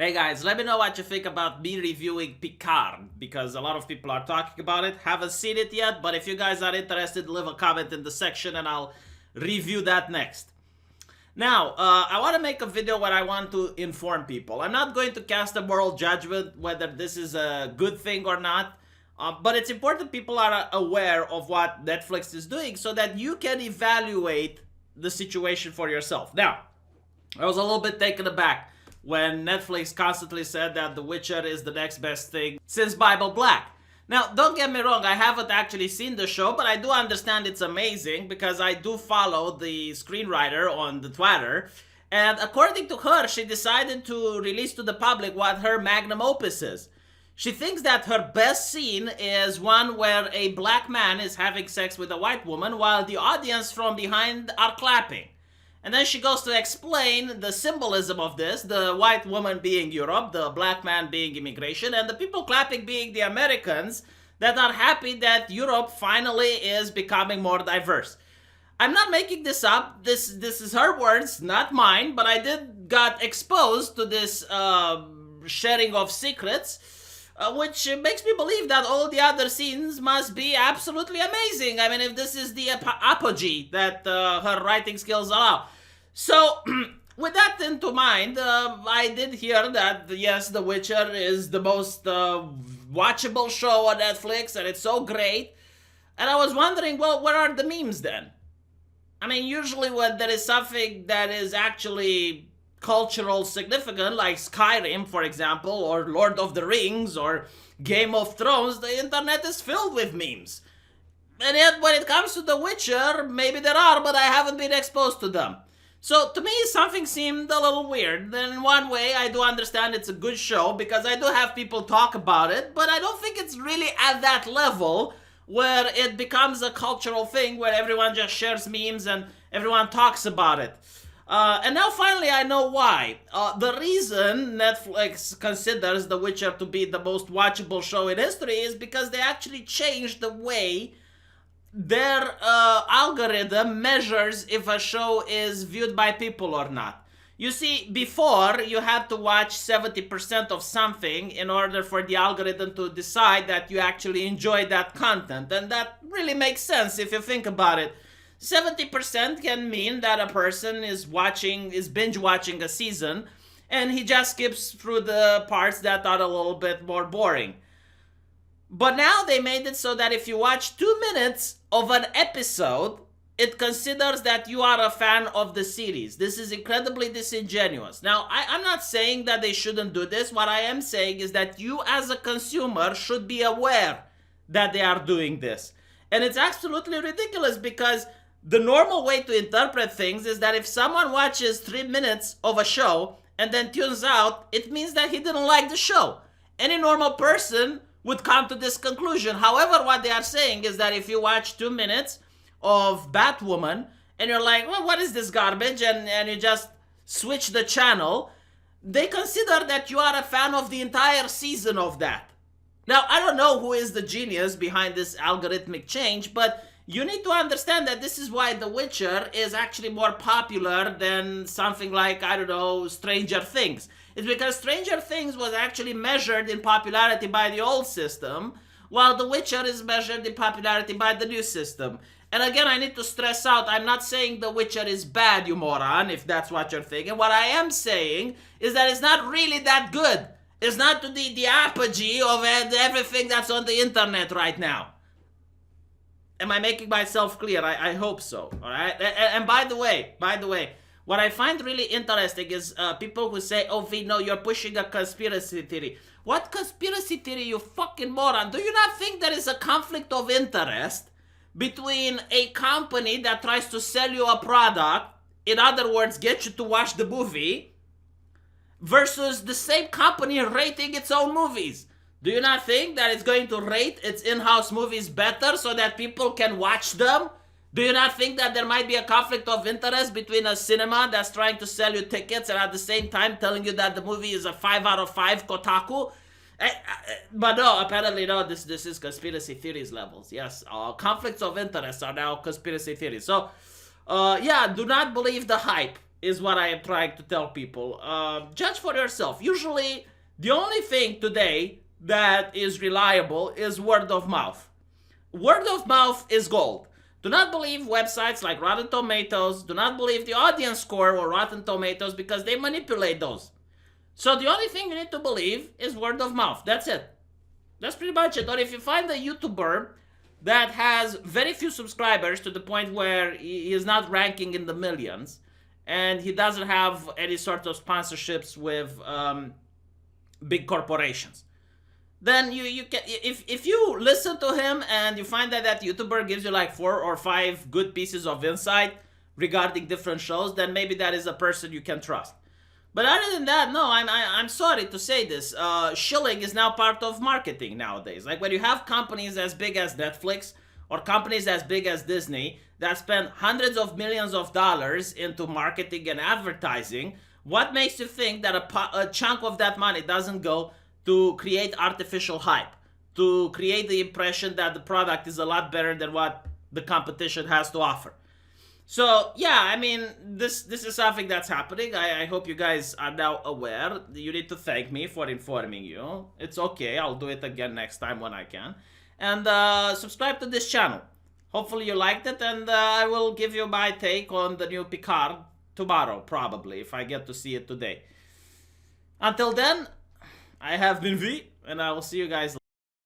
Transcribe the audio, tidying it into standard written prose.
Hey guys, let me know what you think about me reviewing Picard, because a lot of people are talking about it. Haven't seen it yet, but if you guys are interested, leave a comment in the section and I'll review that next. Now, I want to make a video where I want to inform people. I'm not going to cast a moral judgment whether this is a good thing or not, but it's important people are aware of what Netflix is doing so that you can evaluate the situation for yourself. Now, I was a little bit taken aback when Netflix constantly said that The Witcher is the next best thing since Bible Black. Now, don't get me wrong, I haven't actually seen the show, but I do understand it's amazing because I do follow the screenwriter on the Twitter. And according to her, she decided to release to the public what her magnum opus is. She thinks that her best scene is one where a black man is having sex with a white woman while the audience from behind are clapping. And then she goes to explain the symbolism of this, the white woman being Europe, the black man being immigration, and the people clapping being the Americans that are happy that Europe finally is becoming more diverse. I'm not making this up. This is her words, not mine, but I got exposed to this sharing of secrets, which makes me believe that all the other scenes must be absolutely amazing. I mean, if this is the apogee that her writing skills allow. So, with that into mind, I did hear that, yes, The Witcher is the most watchable show on Netflix, and it's so great. And I was wondering, well, where are the memes then? I mean, usually when there is something that is actually cultural significant, like Skyrim, for example, or Lord of the Rings, or Game of Thrones, the internet is filled with memes. And yet, when it comes to The Witcher, maybe there are, but I haven't been exposed to them. So, to me, something seemed a little weird. Then, in one way, I do understand it's a good show, because I do have people talk about it, but I don't think it's really at that level where it becomes a cultural thing where everyone just shares memes and everyone talks about it. And now finally I know why. The reason Netflix considers The Witcher to be the most watchable show in history is because they actually changed the way their algorithm measures if a show is viewed by people or not. You see, before you had to watch 70% of something in order for the algorithm to decide that you actually enjoy that content. And that really makes sense if you think about it. 70% can mean that a person is binge watching a season and he just skips through the parts that are a little bit more boring. But now they made it so that if you watch 2 minutes of an episode, it considers that you are a fan of the series. This is incredibly disingenuous. Now, I'm not saying that they shouldn't do this. What I am saying is that you as a consumer should be aware that they are doing this. And it's absolutely ridiculous because the normal way to interpret things is that if someone watches 3 minutes of a show and then tunes out, it means that he didn't like the show. Any normal person would come to this conclusion. However, what they are saying is that if you watch 2 minutes of Batwoman and you're like, well, what is this garbage? And you just switch the channel, they consider that you are a fan of the entire season of that. Now, I don't know who is the genius behind this algorithmic change, but you need to understand that this is why The Witcher is actually more popular than something like, I don't know, Stranger Things. It's because Stranger Things was actually measured in popularity by the old system, while The Witcher is measured in popularity by the new system. And again, I need to stress out, I'm not saying The Witcher is bad, you moron, if that's what you're thinking. What I am saying is that it's not really that good. It's not to the apogee of everything that's on the internet right now. Am I making myself clear? I hope so, alright? And by the way, what I find really interesting is people who say, oh, Vino, you're pushing a conspiracy theory. What conspiracy theory, you fucking moron? Do you not think there is a conflict of interest between a company that tries to sell you a product, in other words, get you to watch the movie, versus the same company rating its own movies? Do you not think that it's going to rate its in-house movies better so that people can watch them? Do you not think that there might be a conflict of interest between a cinema that's trying to sell you tickets and at the same time telling you that the movie is a 5 out of 5 Kotaku? But no, apparently no, this is conspiracy theories levels. Yes, conflicts of interest are now conspiracy theories. So, yeah, do not believe the hype. is what I am trying to tell people. Judge for yourself. Usually, the only thing today that is reliable is word of mouth. Word of mouth is gold. Do not believe websites like Rotten Tomatoes. Do not believe the audience score or Rotten Tomatoes because they manipulate those. So the only thing you need to believe is word of mouth. That's it. That's pretty much it. Or if you find a YouTuber that has very few subscribers to the point where he is not ranking in the millions, and he doesn't have any sort of sponsorships with big corporations, then you can, if you listen to him and you find that that YouTuber gives you like 4 or 5 good pieces of insight regarding different shows, then maybe that is a person you can trust. But other than that, no, I'm sorry to say this. Shilling is now part of marketing nowadays. Like when you have companies as big as Netflix or companies as big as Disney that spend hundreds of millions of dollars into marketing and advertising, what makes you think that a chunk of that money doesn't go to create artificial hype, to create the impression that the product is a lot better than what the competition has to offer? So yeah, I mean, this is something that's happening. I hope you guys are now aware. You need to thank me for informing you. It's okay, I'll do it again next time when I can. And subscribe to this channel. Hopefully you liked it, and I will give you my take on the new Picard tomorrow, probably, if I get to see it today. Until then, I have been V, and I will see you guys later.